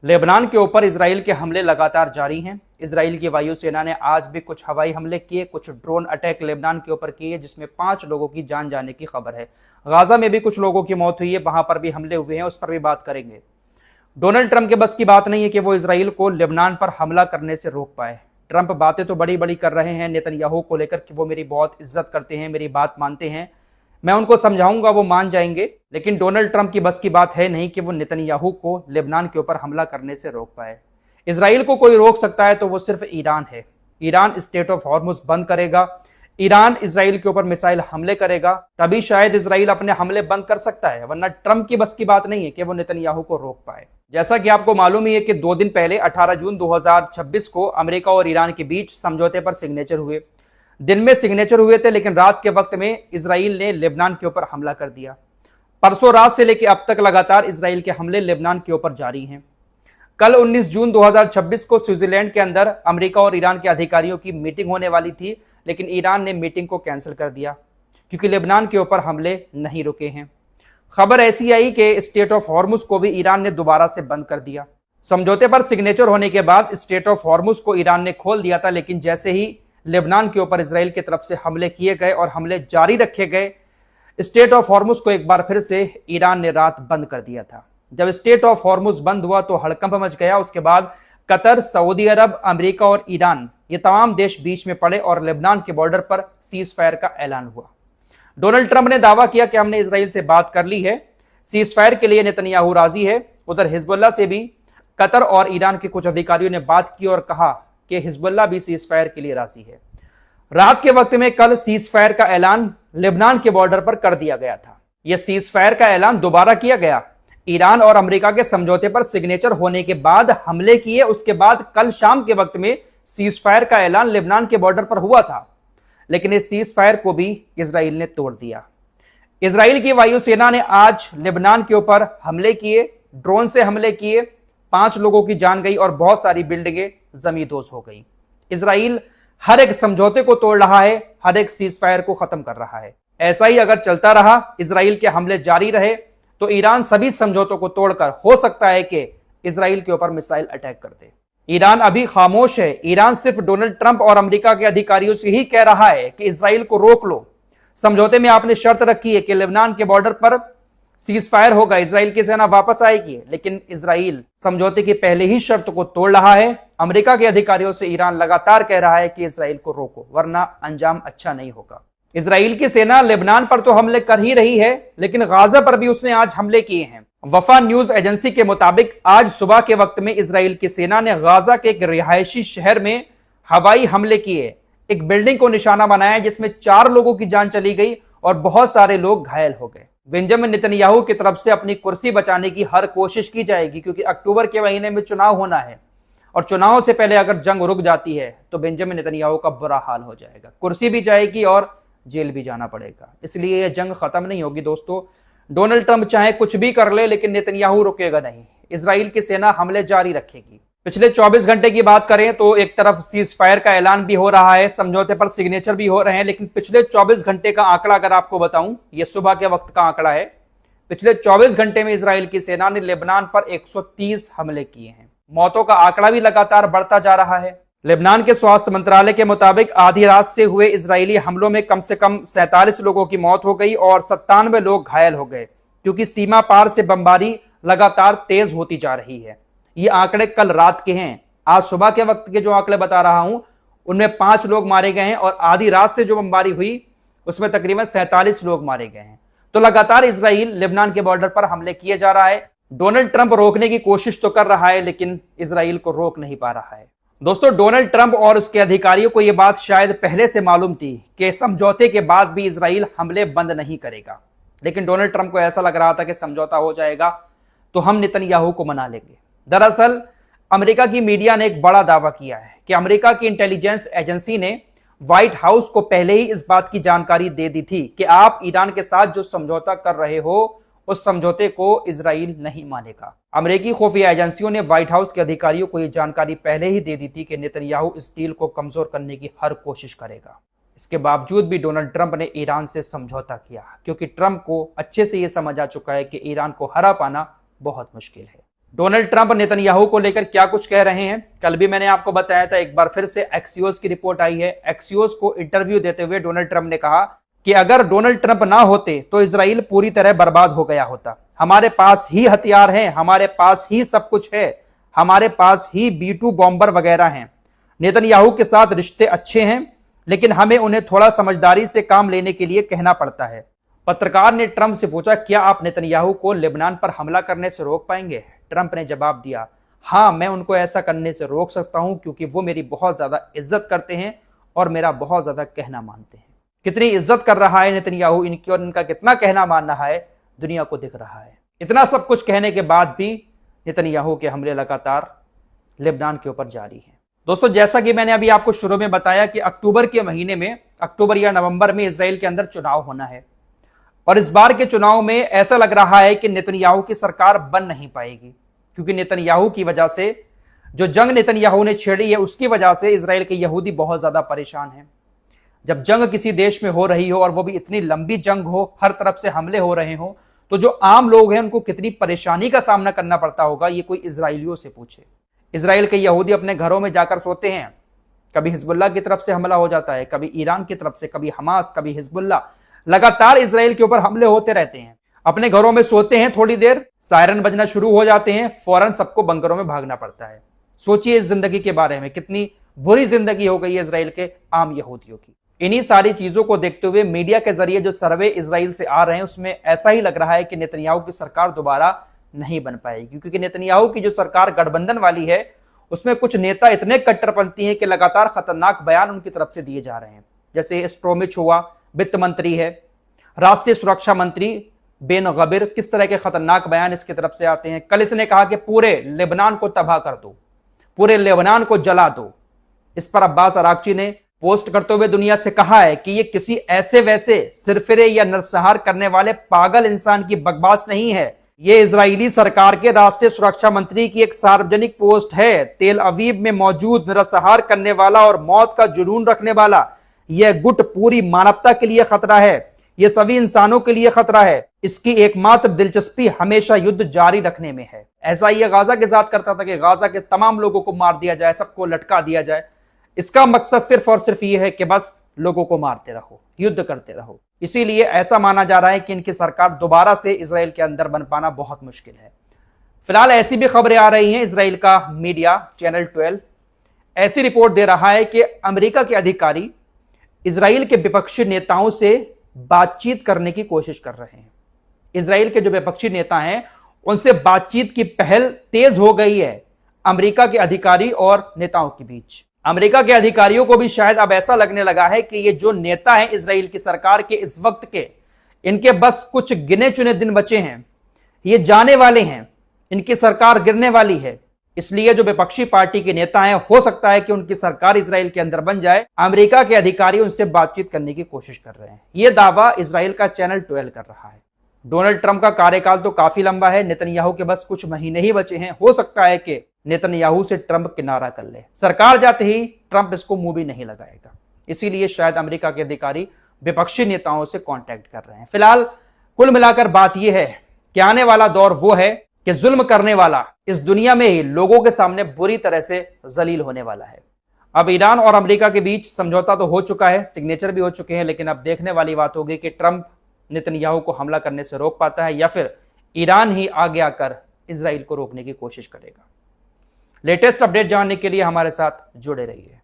Lebanon के ऊपर Israel के हमले लगातार जारी हैं। इसराइल की वायुसेना ने आज भी कुछ हवाई हमले किए, कुछ ड्रोन अटैक लेबनान के ऊपर किए, जिसमें 5 लोगों की जान जाने की खबर है। गाजा में भी कुछ लोगों की मौत हुई है, वहां पर भी हमले हुए हैं, उस पर भी बात करेंगे। डोनाल्ड ट्रंप के बस की बात नहीं है कि वो इसराइल को लेबनान पर हमला करने से रोक पाए। ट्रंप बातें तो बड़ी बड़ी कर रहे हैं नेतन्याहू को लेकर कि वो मेरी बहुत इज्जत करते हैं, मेरी बात मानते हैं, मैं उनको समझाऊंगा वो मान जाएंगे। लेकिन डोनाल्ड ट्रंप की बस की बात है नहीं कि वो नेतन्याहू को लेबनान के ऊपर हमला करने से रोक पाए। इसराइल को कोई रोक सकता है तो वो सिर्फ ईरान है। ईरान स्टेट ऑफ हॉर्मुज बंद करेगा, ईरान इसराइल के ऊपर मिसाइल हमले करेगा, तभी शायद इसराइल अपने हमले बंद कर सकता है, वरना ट्रंप की बस की बात नहीं है कि वो नेतन्याहू को रोक पाए। जैसा कि आपको मालूम ही है कि 2 दिन पहले 18 जून 2026 को अमेरिका और ईरान के बीच समझौते पर सिग्नेचर हुए। दिन में सिग्नेचर हुए थे, लेकिन रात के वक्त में इसराइल ने लेबनान के ऊपर हमला कर दिया। परसों रात से लेकर अब तक लगातार इसराइल के हमले लेबनान के ऊपर जारी हैं। कल 19 जून 2026 को स्विट्जरलैंड के अंदर अमेरिका और ईरान के अधिकारियों की मीटिंग होने वाली थी, लेकिन ईरान ने मीटिंग को कैंसिल कर दिया क्योंकि लेबनान के ऊपर हमले नहीं रुके हैं। खबर ऐसी आई कि स्टेट ऑफ हॉर्मुज को भी ईरान ने दोबारा से बंद कर दिया। समझौते पर सिग्नेचर होने के बाद स्टेट ऑफ हॉर्मुज को ईरान ने खोल दिया था, लेकिन जैसे ही लेबनान के ऊपर इसराइल की तरफ से हमले किए गए और हमले जारी रखे गए, स्टेट ऑफ हॉर्मुज को एक बार फिर से ईरान ने रात बंद कर दिया था। जब स्टेट ऑफ हॉर्मुज बंद हुआ तो हड़कंप मच गया। उसके बाद कतर, सऊदी अरब, अमेरिका और ईरान, ये तमाम देश बीच में पड़े और लेबनान के बॉर्डर पर सीज फायर का ऐलान हुआ। डोनाल्ड ट्रंप ने दावा किया कि हमने इसराइल से बात कर ली है, सीज फायर के लिए नेतन्याहू राजी है। उधर हिजबुल्लाह से भी कतर और ईरान के कुछ अधिकारियों ने बात की और कहा कि हिजबुल्लाह भी सीज फायर के लिए राजी है। रात के वक्त में कल सीज फायर का ऐलान लेबनान के बॉर्डर पर कर दिया गया था। यह सीज फायर का ऐलान दोबारा किया गया। ईरान और अमेरिका के समझौते पर सिग्नेचर होने के बाद हमले किए, उसके बाद कल शाम के वक्त में सीज फायर का ऐलान लेबनान के बॉर्डर पर हुआ था, लेकिन इस सीज फायर को भी इसराइल ने तोड़ दिया। इसराइल की वायुसेना ने आज लेबनान के ऊपर हमले किए, ड्रोन से हमले किए, 5 लोगों की जान गई और बहुत सारी बिल्डिंगें जमींदोज हो गई। इसराइल हर एक समझौते को तोड़ रहा है, हर एक सीज फायर को खत्म कर रहा है। ऐसा ही अगर चलता रहा, इसराइल के हमले जारी रहे, तो ईरान सभी समझौतों को तोड़कर हो सकता है कि इसराइल के ऊपर मिसाइल अटैक कर दे। ईरान अभी खामोश है। ईरान सिर्फ डोनाल्ड ट्रंप और अमेरिका के अधिकारियों से ही कह रहा है कि इसराइल को रोक लो। समझौते में आपने शर्त रखी है कि लेबनान के बॉर्डर पर सीज फायर होगा, इसराइल की सेना वापस आएगी, लेकिन इसराइल समझौते की पहले ही शर्त को तोड़ रहा है। अमेरिका के अधिकारियों से ईरान लगातार कह रहा है कि इसराइल को रोको, वरना अंजाम अच्छा नहीं होगा। इसराइल की सेना लेबनान पर तो हमले कर ही रही है, लेकिन गाजा पर भी उसने आज हमले किए हैं। वफा न्यूज एजेंसी के मुताबिक आज सुबह के वक्त में इसराइल की सेना ने गाजा के एक रिहायशी शहर में हवाई हमले किए, एक बिल्डिंग को निशाना बनाया जिसमें 4 लोगों की जान चली गई और बहुत सारे लोग घायल हो गए। बेंजामिन नेतन्याहू की तरफ से अपनी कुर्सी बचाने की हर कोशिश की जाएगी, क्योंकि अक्टूबर के महीने में चुनाव होना है और चुनाव से पहले अगर जंग रुक जाती है तो बेंजामिन नेतन्याहू का बुरा हाल हो जाएगा, कुर्सी भी जाएगी और जेल भी जाना पड़ेगा। इसलिए यह जंग खत्म नहीं होगी दोस्तों। डोनाल्ड ट्रंप चाहे कुछ भी कर ले, लेकिन नेतन्याहू रुकेगा नहीं। इसराइल की सेना हमले जारी रखेगी। पिछले 24 घंटे की बात करें तो एक तरफ सीज फायर का ऐलान भी हो रहा है, समझौते पर सिग्नेचर भी हो रहे हैं, लेकिन पिछले 24 घंटे का आंकड़ा अगर आपको बताऊं, यह सुबह के वक्त का आंकड़ा है। पिछले 24 घंटे में इसराइल की सेना ने लेबनान पर 130 हमले किए हैं। मौतों का आंकड़ा भी लगातार बढ़ता जा रहा है। लेबनान के स्वास्थ्य मंत्रालय के मुताबिक आधी रात से हुए इजरायली हमलों में कम से कम 47 लोगों की मौत हो गई और 97 लोग घायल हो गए, क्योंकि सीमा पार से बमबारी लगातार तेज होती जा रही है। ये आंकड़े कल रात के हैं। आज सुबह के वक्त के जो आंकड़े बता रहा हूं उनमें 5 लोग मारे गए हैं और आधी रात से जो बमबारी हुई उसमें तकरीबन 47 लोग मारे गए हैं। तो लगातार इजराइल लेबनान के बॉर्डर पर हमले किए जा रहा है। डोनाल्ड ट्रंप रोकने की कोशिश तो कर रहा है, लेकिन इजराइल को रोक नहीं पा रहा है। दोस्तों, डोनाल्ड ट्रंप और उसके अधिकारियों को यह बात शायद पहले से मालूम थी कि समझौते के बाद भी इजराइल हमले बंद नहीं करेगा, लेकिन डोनाल्ड ट्रंप को ऐसा लग रहा था कि समझौता हो जाएगा तो हम नेतन्याहू को मना लेंगे। दरअसल अमेरिका की मीडिया ने एक बड़ा दावा किया है कि अमेरिका की इंटेलिजेंस एजेंसी ने व्हाइट हाउस को पहले ही इस बात की जानकारी दे दी थी कि आप ईरान के साथ जो समझौता कर रहे हो उस समझौते को इजराइल नहीं मानेगा। अमेरिकी खुफिया एजेंसियों ने व्हाइट हाउस के अधिकारियों को यह जानकारी पहले ही दे दी थी कि नेतन्याहू इस डील को कमजोर करने की हर कोशिश करेगा। इसके बावजूद भी डोनाल्ड ट्रंप ने ईरान से समझौता किया, क्योंकि ट्रंप को अच्छे से यह समझ आ चुका है कि ईरान को हरा पाना बहुत मुश्किल है। डोनाल्ड ट्रंप नेतन्याहू को लेकर क्या कुछ कह रहे हैं, कल भी मैंने आपको बताया था। एक बार फिर से एक्सियोस की रिपोर्ट आई है। एक्सियोस को इंटरव्यू देते हुए डोनाल्ड ट्रंप ने कहा कि अगर डोनाल्ड ट्रंप ना होते तो इजराइल पूरी तरह बर्बाद हो गया होता। हमारे पास ही हथियार हैं, हमारे पास ही सब कुछ है, हमारे पास ही B-2 बॉम्बर वगैरह हैं। नेतन्याहू के साथ रिश्ते अच्छे हैं, लेकिन हमें उन्हें थोड़ा समझदारी से काम लेने के लिए कहना पड़ता है। पत्रकार ने ट्रंप से पूछा, क्या आप नेतन्याहू को लेबनान पर हमला करने से रोक पाएंगे? ट्रंप ने जवाब दिया, हां, मैं उनको ऐसा करने से रोक सकता हूं क्योंकि वो मेरी बहुत ज्यादा इज्जत करते हैं और मेरा बहुत ज्यादा कहना मानते हैं। कितनी इज्जत कर रहा है नेतन्याहू इनकी और इनका कितना कहना मान रहा है, दुनिया को दिख रहा है। इतना सब कुछ कहने के बाद भी नेतन्याहू के हमले लगातार लेबनान के ऊपर जारी हैं। दोस्तों, जैसा कि मैंने अभी आपको शुरू में बताया कि अक्टूबर के महीने में, अक्टूबर या नवंबर में इजराइल के अंदर चुनाव होना है और इस बार के चुनाव में ऐसा लग रहा है कि नेतन्याहू की सरकार बन नहीं पाएगी, क्योंकि नेतन्याहू की वजह से, जो जंग नेतन्याहू ने छेड़ी है उसकी वजह से इजराइल के यहूदी बहुत ज्यादा परेशान हैं। जब जंग किसी देश में हो रही हो और वो भी इतनी लंबी जंग हो, हर तरफ से हमले हो रहे हो, तो जो आम लोग हैं उनको कितनी परेशानी का सामना करना पड़ता होगा, ये कोई इजराइलियों से पूछे। इजराइल के यहूदी अपने घरों में जाकर सोते हैं, कभी हिजबुल्लाह की तरफ से हमला हो जाता है, कभी ईरान की तरफ से, कभी हमास, कभी हिजबुल्लाह, लगातार इजराइल के ऊपर हमले होते रहते हैं। अपने घरों में सोते हैं, थोड़ी देर सायरन बजना शुरू हो जाते हैं, फौरन सबको बंकरों में भागना पड़ता है। सोचिए इस जिंदगी के बारे में, कितनी बुरी जिंदगी हो गई है इजराइल के आम यहूदियों की। इन्हीं सारी चीजों को देखते हुए मीडिया के जरिए जो सर्वे इजराइल से आ रहे हैं उसमें ऐसा ही लग रहा है कि नेतन्याहू की सरकार दोबारा नहीं बन पाएगी, क्योंकि नेतन्याहू की जो सरकार गठबंधन वाली है उसमें कुछ नेता इतने कट्टरपंथी हैं कि लगातार खतरनाक बयान उनकी तरफ से दिए जा रहे हैं। जैसे स्ट्रोमिच हुआ, वित्त मंत्री है, राष्ट्रीय सुरक्षा मंत्री बेन गबिर, किस तरह के खतरनाक बयान इसकी तरफ से आते हैं। कल इसने कहा कि पूरे लेबनान को तबाह कर दो, पूरे लेबनान को जला दो। इस पर अब्बास अरागची ने पोस्ट करते हुए दुनिया से कहा है कि ये किसी ऐसे वैसे सिरफिरे या नरसंहार करने वाले पागल इंसान की बकवास नहीं है, ये इजरायली सरकार के राष्ट्रीय सुरक्षा मंत्री की एक सार्वजनिक पोस्ट है। तेल अवीव में मौजूद नरसंहार करने वाला और मौत का जुनून रखने वाला यह गुट पूरी मानवता के लिए खतरा है, यह सभी इंसानों के लिए खतरा है। इसकी एकमात्र दिलचस्पी हमेशा युद्ध जारी रखने में है। ऐसा यह गाजा के साथ करता था कि गाजा के तमाम लोगों को मार दिया जाए, सबको लटका दिया जाए। इसका मकसद सिर्फ और सिर्फ ये है कि बस लोगों को मारते रहो, युद्ध करते रहो। इसीलिए ऐसा माना जा रहा है कि इनकी सरकार दोबारा से इजराइल के अंदर बन पाना बहुत मुश्किल है। फिलहाल ऐसी भी खबरें आ रही हैं, इजराइल का मीडिया चैनल 12 ऐसी रिपोर्ट दे रहा है कि अमेरिका के अधिकारी इजराइल के विपक्षी नेताओं से बातचीत करने की कोशिश कर रहे हैं। इजराइल के जो विपक्षी नेता हैं उनसे बातचीत की पहल तेज हो गई है अमेरिका के अधिकारी और नेताओं के बीच। अमेरिका के अधिकारियों को भी शायद अब ऐसा लगने लगा है कि ये जो नेता हैं इजराइल की सरकार के इस वक्त के, इनके बस कुछ गिने चुने दिन बचे हैं, ये जाने वाले हैं, इनकी सरकार गिरने वाली है। इसलिए जो विपक्षी पार्टी के नेता हैं, हो सकता है कि उनकी सरकार इजराइल के अंदर बन जाए। अमेरिका के अधिकारी उनसे बातचीत करने की कोशिश कर रहे हैं। यह दावा इजराइल का चैनल 12 कर रहा है। डोनाल्ड ट्रंप का कार्यकाल तो काफी लंबा है, नेतन्याहू के बस कुछ महीने ही बचे हैं। हो सकता है कि नेतन्याहू से ट्रंप किनारा कर ले, सरकार जाते ही ट्रंप इसको मुंह भी नहीं लगाएगा। इसीलिए शायद अमेरिका के अधिकारी विपक्षी नेताओं से कांटेक्ट कर रहे हैं। फिलहाल कुल मिलाकर बात यह है कि आने वाला दौर वो है कि जुल्म करने वाला इस दुनिया में ही लोगों के सामने बुरी तरह से जलील होने वाला है। अब ईरान और अमेरिका के बीच समझौता तो हो चुका है, सिग्नेचर भी हो चुके हैं, लेकिन अब देखने वाली बात होगी कि ट्रंप नेतन्याहू को हमला करने से रोक पाता है या फिर ईरान ही आगे आकर इजराइल को रोकने की कोशिश करेगा। लेटेस्ट अपडेट जानने के लिए हमारे साथ जुड़े रहिए।